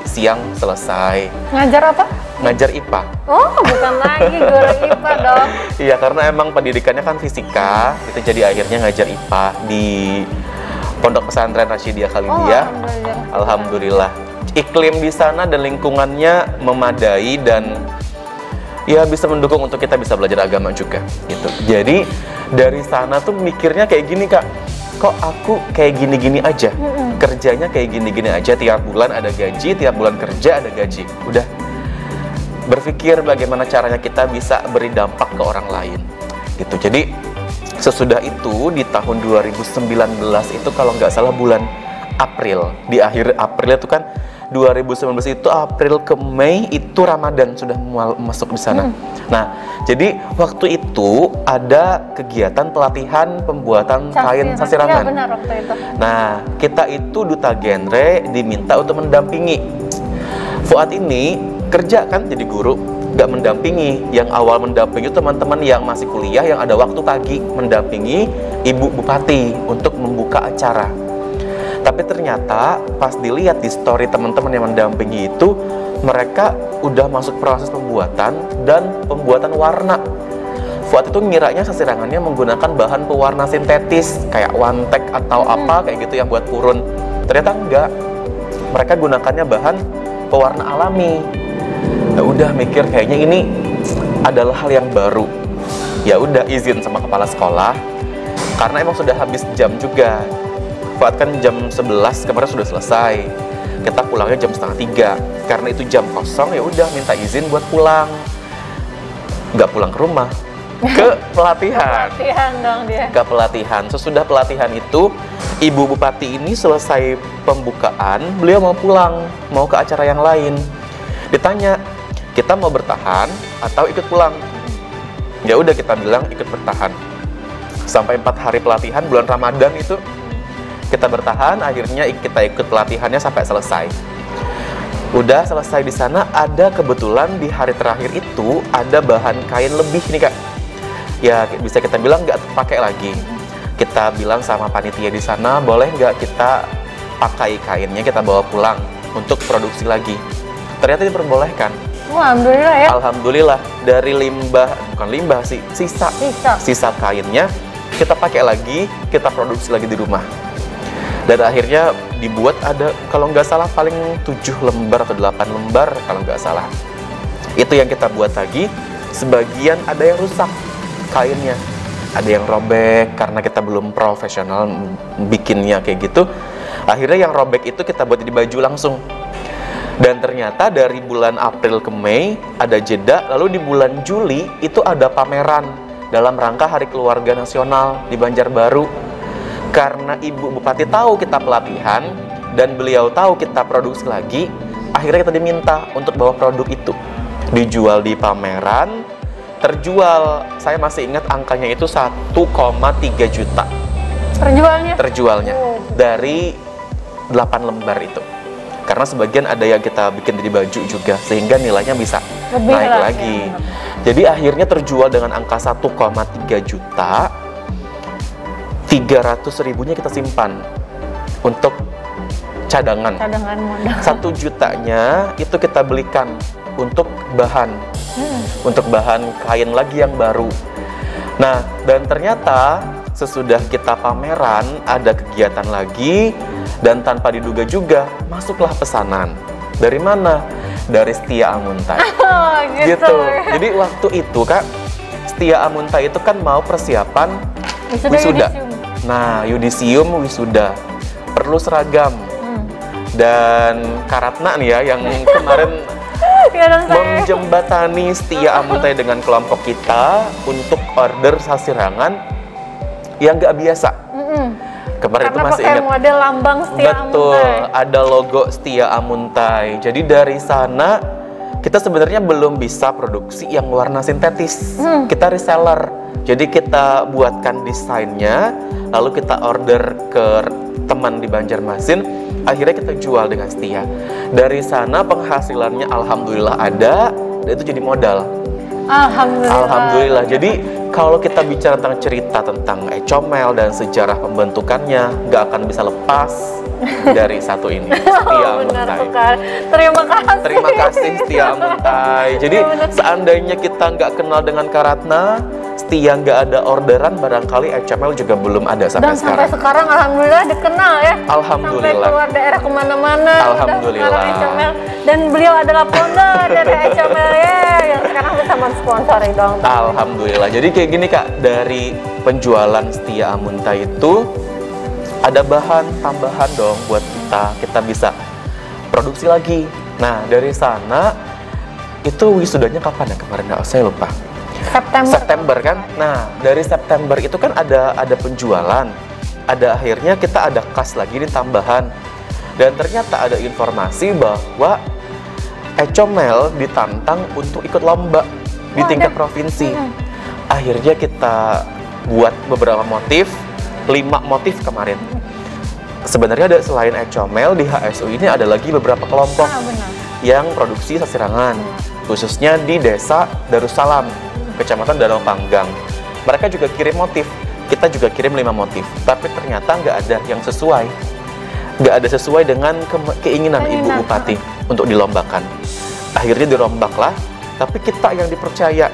siang selesai. Ngajar apa? Ngajar IPA. Oh, bukan lagi guru IPA dong. Iya, karena emang pendidikannya kan fisika, itu jadi akhirnya ngajar IPA di Pondok Pesantren Rasyidiyah Khalidiyah. Alhamdulillah. Iklim di sana dan lingkungannya memadai dan ya bisa mendukung untuk kita bisa belajar agama juga gitu. Jadi dari sana tuh mikirnya kayak gini Kak, kok aku kayak gini-gini aja, kerjanya kayak gini-gini aja, tiap bulan ada gaji, tiap bulan kerja ada gaji, udah berpikir bagaimana caranya kita bisa beri dampak ke orang lain gitu. Jadi sesudah itu di tahun 2019 itu kalau nggak salah bulan April, di akhir April itu kan 2019 itu April ke Mei itu Ramadan sudah masuk di sana. Nah, jadi waktu itu ada kegiatan pelatihan pembuatan kain sasirangan. Iya benar waktu itu. Nah, kita itu duta genre diminta untuk mendampingi. Fuad ini kerja kan jadi guru, nggak mendampingi. Yang awal mendampingi teman-teman yang masih kuliah yang ada waktu pagi mendampingi Ibu Bupati untuk membuka acara. Tapi ternyata pas dilihat di story teman-teman yang mendampingi itu, mereka udah masuk proses pembuatan dan pembuatan warna. Fuad itu ngiranya sasirangannya menggunakan bahan pewarna sintetis kayak Wantek atau apa kayak gitu yang buat purun. Ternyata enggak. Mereka gunakannya bahan pewarna alami. Ya udah mikir kayaknya ini adalah hal yang baru. Ya udah izin sama kepala sekolah karena emang sudah habis jam juga. Fuad kan jam 11 kemarin sudah selesai. kita pulangnya jam 2:30. Karena itu jam kosong, ya udah minta izin buat pulang. Nggak pulang ke rumah, ke pelatihan. Pelatihan dong dia. Ke pelatihan. Sesudah pelatihan itu, Ibu Bupati ini selesai pembukaan, beliau mau pulang, mau ke acara yang lain. Ditanya, kita mau bertahan atau ikut pulang? Ya udah kita bilang ikut bertahan. Sampai 4 hari pelatihan bulan Ramadan itu kita bertahan, akhirnya kita ikut pelatihannya sampai selesai. Udah selesai di sana, ada kebetulan di hari terakhir itu ada bahan kain lebih nih Kak. Ya bisa kita bilang nggak terpakai lagi. Kita bilang sama panitia di sana, boleh nggak kita pakai kainnya, kita bawa pulang untuk produksi lagi. Ternyata diperbolehkan. Wah, alhamdulillah ya. Alhamdulillah, dari limbah, bukan limbah sih, sisa kainnya kita pakai lagi, kita produksi lagi di rumah. Dan akhirnya dibuat ada, kalau nggak salah paling 7 lembar atau 8 lembar kalau nggak salah. Itu yang kita buat lagi. Sebagian ada yang rusak kainnya, ada yang robek karena kita belum profesional bikinnya kayak gitu. Akhirnya yang robek itu kita buat di baju langsung. Dan ternyata dari bulan April ke Mei ada jeda, lalu di bulan Juli itu ada pameran dalam rangka Hari Keluarga Nasional di Banjarbaru. Karena Ibu Bupati tahu kita pelatihan dan beliau tahu kita produksi lagi, akhirnya kita diminta untuk bawa produk itu dijual di pameran. Terjual, saya masih ingat angkanya itu 1,3 juta terjualnya dari 8 lembar itu. Karena sebagian ada yang kita bikin di baju juga, sehingga nilainya bisa Lebih naik lah, lagi. ya. Jadi akhirnya terjual dengan angka 1,3 juta. 300.000-nya kita simpan untuk cadangan. Cadangan modal. 1 jutanya itu kita belikan untuk bahan, untuk bahan kain lagi yang baru. Nah, dan ternyata sesudah kita pameran ada kegiatan lagi, dan tanpa diduga juga masuklah pesanan. Dari mana? Dari Setia Amuntai. Oh, gitu. Jadi waktu itu Kak, Setia Amuntai itu kan mau persiapan wisuda. Nah, yudisium wisuda perlu seragam. Dan Karatna nih ya yang kemarin menjembatani Setia Amuntai dengan kelompok kita untuk order sasirangan yang nggak biasa. Kemarin Karena itu masih pakai ingat. model lambang Setia Betul, Amuntai. ada logo Setia Amuntai. Jadi dari sana kita sebenarnya belum bisa produksi yang warna sintetis. Kita reseller. Jadi kita buatkan desainnya, lalu kita order ke teman di Banjarmasin, akhirnya kita jual dengan Setia. Dari sana penghasilannya alhamdulillah ada, dan itu jadi modal. Alhamdulillah. Jadi kalau kita bicara tentang cerita tentang Ecomel dan sejarah pembentukannya, nggak akan bisa lepas dari satu ini, Setia Benar Amuntai. sekali. Terima kasih. Terima kasih Setia Amuntai. Jadi seandainya kita nggak kenal dengan Karatna, Setia nggak ada orderan, barangkali Ecomel juga belum ada sampai Dan sekarang. sampai sekarang alhamdulillah dikenal ya. Alhamdulillah. Sampai keluar daerah kemana-mana. Alhamdulillah. Udah sekarang Ecomel. Dan beliau adalah founder dari Ecomel ya, yang sekarang bisa mensponsori dong. Alhamdulillah. Jadi kayak gini Kak, dari penjualan Setia Amuntai itu ada bahan tambahan dong buat kita bisa produksi lagi. Nah, dari sana itu wisudanya kapan ya kemarin? Saya lupa. September kan? Nah, dari September itu kan ada penjualan. Ada akhirnya kita ada kas lagi nih tambahan. Dan ternyata ada informasi bahwa Ecomel ditantang untuk ikut lomba di tingkat provinsi. Akhirnya kita buat beberapa motif, 5 motif kemarin. Sebenarnya ada selain Ecomel di HSU ini ada lagi beberapa kelompok yang produksi sasirangan, khususnya di Desa Darussalam, Kecamatan Danau Panggang. Mereka juga kirim motif, kita juga kirim 5 motif, tapi ternyata nggak ada yang sesuai. Nggak ada sesuai dengan keinginan Ibu Bupati untuk dilombakan. Akhirnya dirombaklah, tapi kita yang dipercaya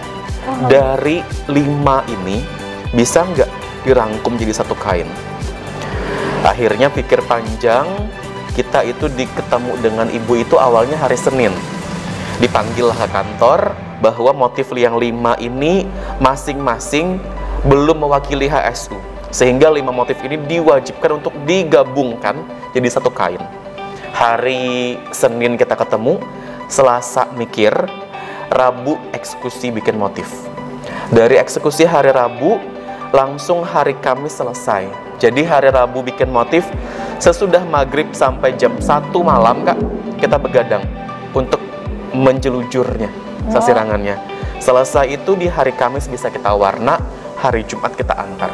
dari 5 ini bisa nggak dirangkum jadi satu kain. Akhirnya pikir panjang, kita itu ketemu dengan ibu itu awalnya hari Senin. Dipanggillah ke kantor bahwa motif yang 5 ini masing-masing belum mewakili HSU. Sehingga 5 motif ini diwajibkan untuk digabungkan jadi satu kain. Hari Senin kita ketemu, Selasa mikir, Rabu eksekusi bikin motif. Dari eksekusi hari Rabu, langsung hari Kamis selesai. Jadi hari Rabu bikin motif, sesudah maghrib sampai jam 1 malam Kak, kita begadang untuk menjelujurnya, sasirangannya. Selesai itu di hari Kamis bisa kita warna, hari Jumat kita antar.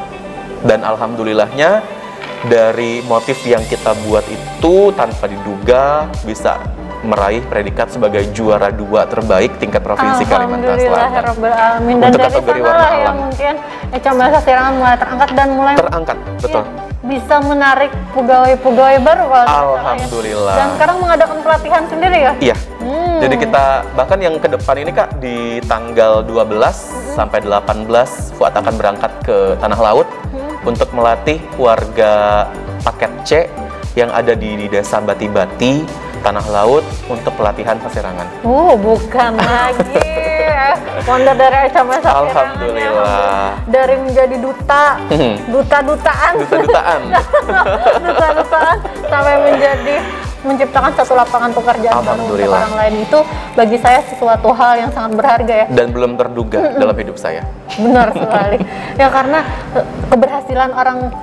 Dan alhamdulillahnya dari motif yang kita buat itu tanpa diduga bisa meraih predikat sebagai juara 2 terbaik tingkat provinsi Kalimantan Selatan. Alhamdulillahirobbilalamin. Dan untuk dari kategori sana warna lah yang alam. mungkin Ecomel Sasirangan mulai terangkat dan mulai Betul. bisa menarik pegawai-pegawai baru kalau nggak salah ya. Alhamdulillah. Dan sekarang mengadakan pelatihan sendiri ya? Iya. Jadi kita bahkan yang ke depan ini Kak, di tanggal 12 sampai 18 Fuad akan berangkat ke Tanah Laut untuk melatih warga paket C yang ada di Desa Bati-Bati, Tanah Laut untuk pelatihan sasirangan. Bukan lagi wonder dari Ecomel Sasirangan. Alhamdulillah. Dari menjadi duta-dutaan duta-dutaan sampai menjadi menciptakan satu lapangan pekerjaan baru untuk orang lain, itu bagi saya sesuatu hal yang sangat berharga ya. Dan belum terduga dalam hidup saya. Benar sekali. Ya karena keberhasilan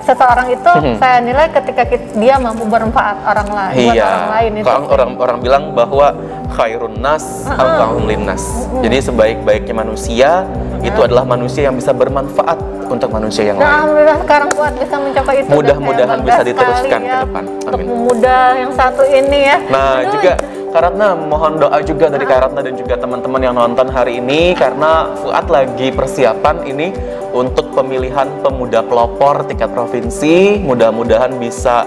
seseorang itu saya nilai ketika dia mampu bermanfaat orang lain, buat orang lain itu. Orang bilang bahwa khairun nas anfa'uhum linnas. Jadi sebaik-baiknya manusia itu adalah manusia yang bisa bermanfaat untuk manusia yang lain. Alhamdulillah sekarang Fuad bisa mencapai itu. Mudah-mudahan bisa diteruskan ke depan. Untuk pemuda yang satu ini ya. Nah, juga Kak Ratna, mohon doa juga dari Kak Ratna dan juga teman-teman yang nonton hari ini, karena Fuad lagi persiapan ini untuk pemilihan pemuda pelopor tingkat provinsi. Mudah-mudahan bisa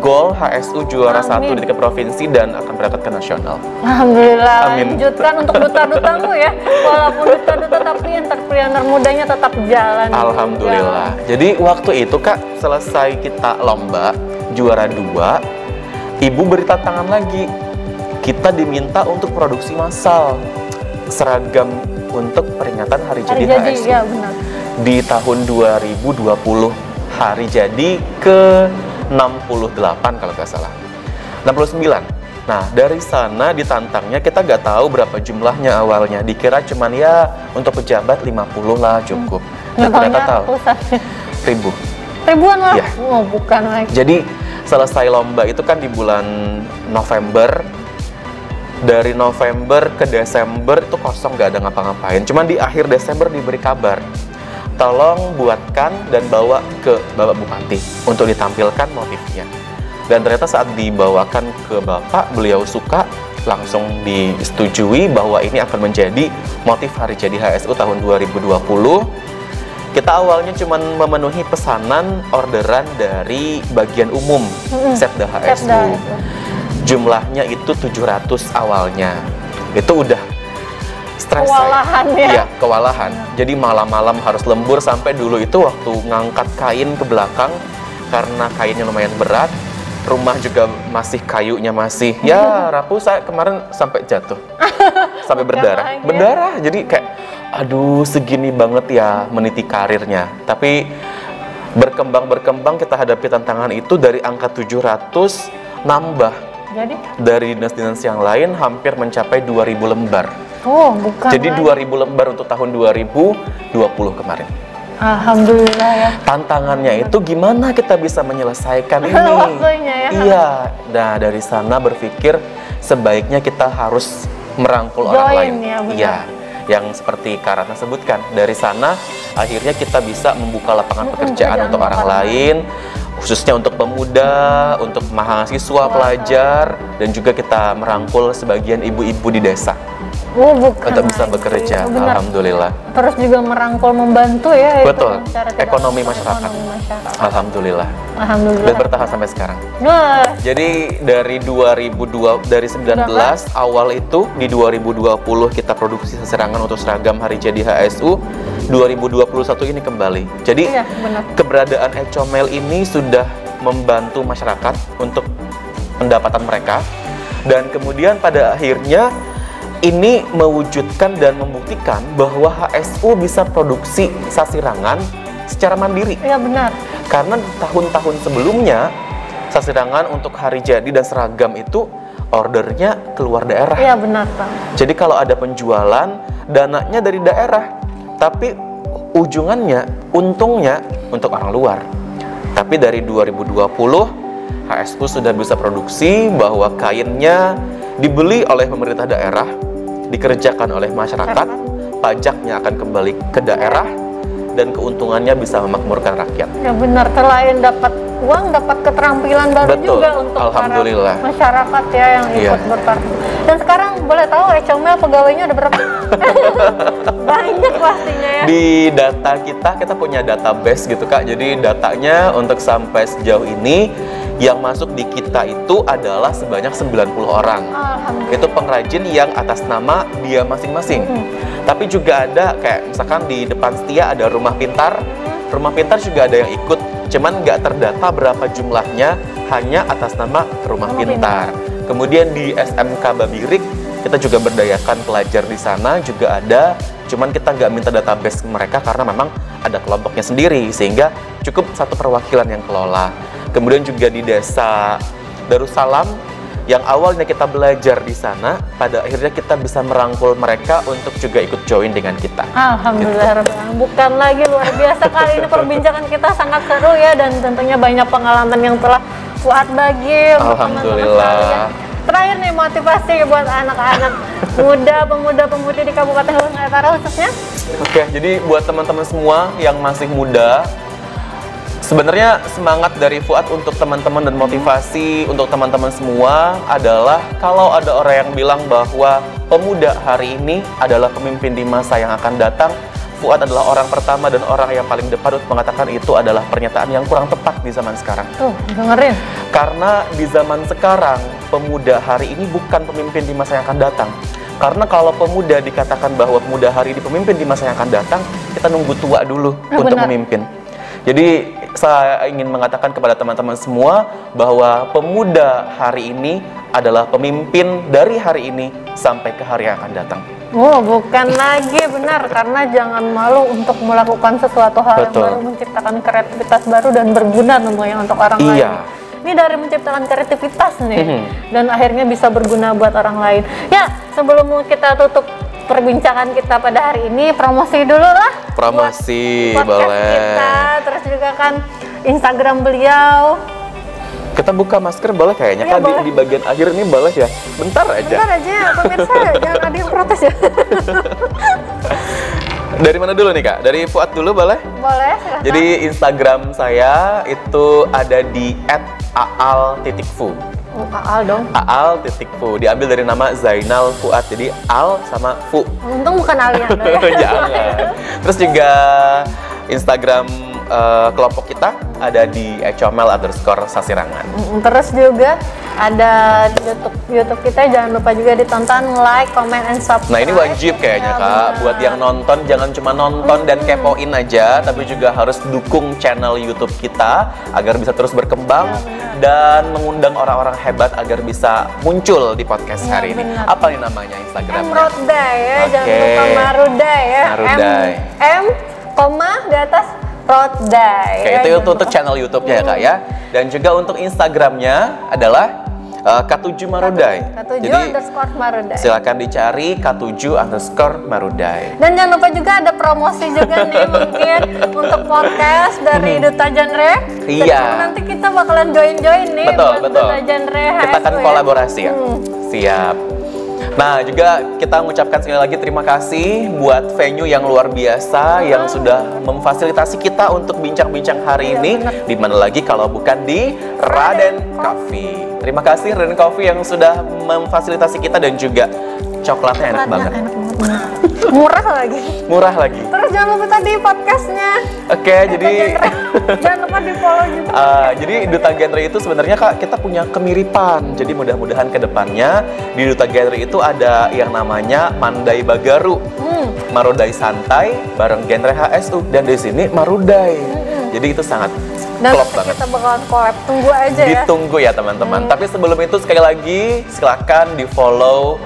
gol HSU juara 1 di tingkat provinsi dan akan berangkat ke nasional. Alhamdulillah. Amin. Lanjutkan untuk duta-dutamu ya. Walaupun duta-duta tapi entrepreneur mudanya tetap jalan. Alhamdulillah. Jadi waktu itu Kak, selesai kita lomba juara 2, Ibu beri tantangan lagi. Kita diminta untuk produksi massal seragam untuk peringatan Hari Jadi HSU. Ya, benar. Di tahun 2020, hari jadi ke-68 kalau nggak salah, 69. Nah, dari sana ditantangnya, kita nggak tahu berapa jumlahnya awalnya, dikira cuman ya untuk pejabat 50 lah cukup. Nah, ternyata tahu ribuan lah. Ya. Bukan lagi. Jadi selesai lomba itu kan di bulan November. Dari November ke Desember itu kosong, nggak ada ngapa-ngapain. Cuman di akhir Desember diberi kabar, tolong buatkan dan bawa ke Bapak Bupati untuk ditampilkan motifnya. Dan ternyata saat dibawakan ke Bapak, beliau suka, langsung disetujui bahwa ini akan menjadi motif Hari Jadi HSU tahun 2020. Kita awalnya cuma memenuhi pesanan orderan dari bagian umum Setda HSU. Jumlahnya itu 700 awalnya. Itu udah stres. Kewalahan ya? Iya, kewalahan. Jadi malam-malam harus lembur, sampai dulu itu waktu ngangkat kain ke belakang karena kainnya lumayan berat. Rumah juga masih kayunya masih ya rapuh. Saya kemarin sampai jatuh. Sampai berdarah. Jadi kayak aduh, segini banget ya meniti karirnya. Tapi berkembang kita hadapi tantangan itu. Dari angka 700 nambah. Jadi? Dari dinas-dinas yang lain hampir mencapai 2000 lembar. Bukan. Jadi 2000 lembar untuk tahun 2020 kemarin. Alhamdulillah ya. Tantangannya itu gimana kita bisa menyelesaikan ini? Waktunya ya. Iya. Nah, dari sana berpikir sebaiknya kita harus merangkul orang lain. Ya, iya. Yang seperti Kak Ratna sebutkan. Dari sana akhirnya kita bisa membuka lapangan pekerjaan untuk orang lain, khususnya untuk pemuda, untuk mahasiswa, pelajar, dan juga kita merangkul sebagian ibu-ibu di desa untuk bisa bekerja. Alhamdulillah. Terus juga merangkul, membantu ya. Betul. Ekonomi masyarakat. Alhamdulillah. Dan bertahan sampai sekarang. Jadi dari 2019 awal itu, di 2020 kita produksi sasirangan untuk seragam Hari Jadi HSU. 2021 ini kembali. Jadi keberadaan Ecomel ini sudah membantu masyarakat untuk pendapatan mereka, dan kemudian pada akhirnya ini mewujudkan dan membuktikan bahwa HSU bisa produksi sasirangan secara mandiri. Iya, benar. Karena tahun-tahun sebelumnya Sasirangan untuk hari jadi dan seragam itu ordernya keluar daerah. Iya benar Bang. Jadi kalau ada penjualan, dananya dari daerah, tapi ujungannya, untungnya untuk orang luar. Tapi dari 2020, HSU sudah bisa produksi bahwa kainnya dibeli oleh pemerintah daerah, dikerjakan oleh masyarakat, pajaknya akan kembali ke daerah, dan keuntungannya bisa memakmurkan rakyat. Ya benar, selain dapat uang, dapat keterampilan baru Betul. juga untuk Alhamdulillah. para masyarakat ya yang ikut Iya. berpartisipasi. Dan sekarang boleh tahu Ecomel pegawainya ada berapa? Banyak pastinya ya. Di data kita punya database gitu Kak. Jadi datanya untuk sampai sejauh ini yang masuk di kita itu adalah sebanyak 90 orang. Alhamdulillah. Itu pengrajin yang atas nama dia masing-masing. Tapi juga ada kayak misalkan di depan Setia ada rumah pintar. Rumah pintar juga ada yang ikut, cuman nggak terdata berapa jumlahnya, hanya atas nama rumah pintar. Kemudian di SMK Babirik kita juga berdayakan pelajar di sana juga ada, cuman kita nggak minta database ke mereka karena memang ada kelompoknya sendiri, sehingga cukup satu perwakilan yang kelola. Kemudian juga di desa Darussalam yang awalnya kita belajar di sana, pada akhirnya kita bisa merangkul mereka untuk juga ikut join dengan kita. Alhamdulillah, bukan lagi luar biasa. Kali ini perbincangan kita sangat seru ya, dan tentunya banyak pengalaman yang telah Fuad bagi untuk teman-teman Alhamdulillah. sekalian. Terakhir nih, motivasi buat anak-anak muda, pemuda-pemudi di Kabupaten Hulu Sungai Utara khususnya. Oke, jadi buat teman-teman semua yang masih muda, sebenarnya semangat dari Fuad untuk teman-teman dan motivasi untuk teman-teman semua adalah kalau ada orang yang bilang bahwa pemuda hari ini adalah pemimpin di masa yang akan datang, Fuad adalah orang pertama dan orang yang paling depan untuk mengatakan itu adalah pernyataan yang kurang tepat di zaman sekarang. Tuh, dengerin. Karena di zaman sekarang, pemuda hari ini bukan pemimpin di masa yang akan datang. Karena kalau pemuda dikatakan bahwa pemuda hari ini pemimpin di masa yang akan datang, kita nunggu tua dulu untuk benar. memimpin. Jadi saya ingin mengatakan kepada teman-teman semua bahwa pemuda hari ini adalah pemimpin dari hari ini sampai ke hari yang akan datang. Oh, bukan lagi, benar. Karena jangan malu untuk melakukan sesuatu hal yang Betul. baru, menciptakan kreativitas baru dan berguna tentunya untuk orang lain. Iya. Ini dari menciptakan kreativitas nih, dan akhirnya bisa berguna buat orang lain. Ya, sebelum kita tutup perbincangan kita pada hari ini, promosi dulu lah. Promosi, buat podcast boleh. kita, terus juga kan Instagram beliau. Kita buka masker boleh kayaknya, Iya, Kak, boleh. di bagian akhir ini boleh ya? Bentar aja. Bentar aja, pemirsa, jangan ada yang protes ya. Dari mana dulu nih Kak? Dari Fuad dulu boleh? Boleh, silahkan. Jadi Instagram saya itu ada di @aal.fu. Aal dong. Aal.fu, diambil dari nama Zainal Fuad, jadi Al sama Fu. Untung bukan Aliando ya. Jangan. Terus juga Instagram kelompok kita ada di @comel_sasirangan. Terus juga ada di YouTube kita, jangan lupa juga ditonton, like, comment, and subscribe. Nah ini wajib kayaknya Ya, Kak, benar. buat yang nonton jangan cuma nonton dan kepoin aja, tapi juga harus dukung channel YouTube kita agar bisa terus berkembang dan mengundang orang-orang hebat agar bisa muncul di podcast Ya, hari ini. benar. Apa nih namanya Instagramnya? Emrodai ya, jangan Oke. lupa Marudai ya. Marudai. M, koma di atas Rodai. Oke, ya, itu jangan untuk lupa. channel YouTube-nya ya Kak ya. Dan juga untuk Instagramnya adalah K7 Marudai. K7_Marudai. Silakan dicari K7_Marudai. Dan jangan lupa juga ada promosi juga nih mungkin untuk podcast dari Duta Genre. Iya. Jadi nanti kita bakalan join-join nih Betul, buat betul. Duta Genre Kita akan HSU kolaborasi ya. Siap. Nah, juga kita mengucapkan sekali lagi terima kasih buat venue yang luar biasa yang sudah memfasilitasi kita untuk bincang-bincang hari Iya, ini. benar. Di mana lagi kalau bukan di Raden Coffee. Terima kasih Raden Coffee yang sudah memfasilitasi kita dan juga coklatnya enak banget. Enak banget. Murah lagi. Murah lagi. Terus jangan lupa tadi podcastnya. Oke, jadi Jangan lupa di follow juga. jadi Duta Genre itu sebenarnya Kak, kita punya kemiripan. Jadi mudah-mudahan ke depannya di Duta Genre itu ada yang namanya Mandai Bagaru. Marudai santai bareng genre HSU, dan di sini Marudai. Jadi itu sangat Dan klop nanti banget. kita bakalan collab. Tunggu aja ya. Ditunggu ya teman-teman. Tapi sebelum itu sekali lagi silakan di follow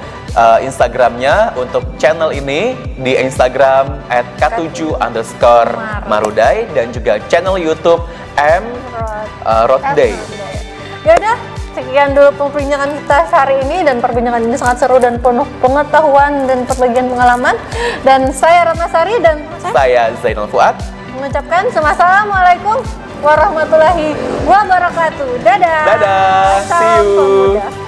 Instagramnya untuk channel ini di Instagram @k7_marudai dan juga channel YouTube M Rodday. Ya udah, sekian dulu perbincangan kita hari ini, dan perbincangan ini sangat seru dan penuh pengetahuan dan perbagian pengalaman. Dan saya Ratnasari dan Saya Zainal Fuad mengucapkan assalamualaikum warahmatullahi wabarakatuh. Dadah. Dadah, see Salam you. pemuda.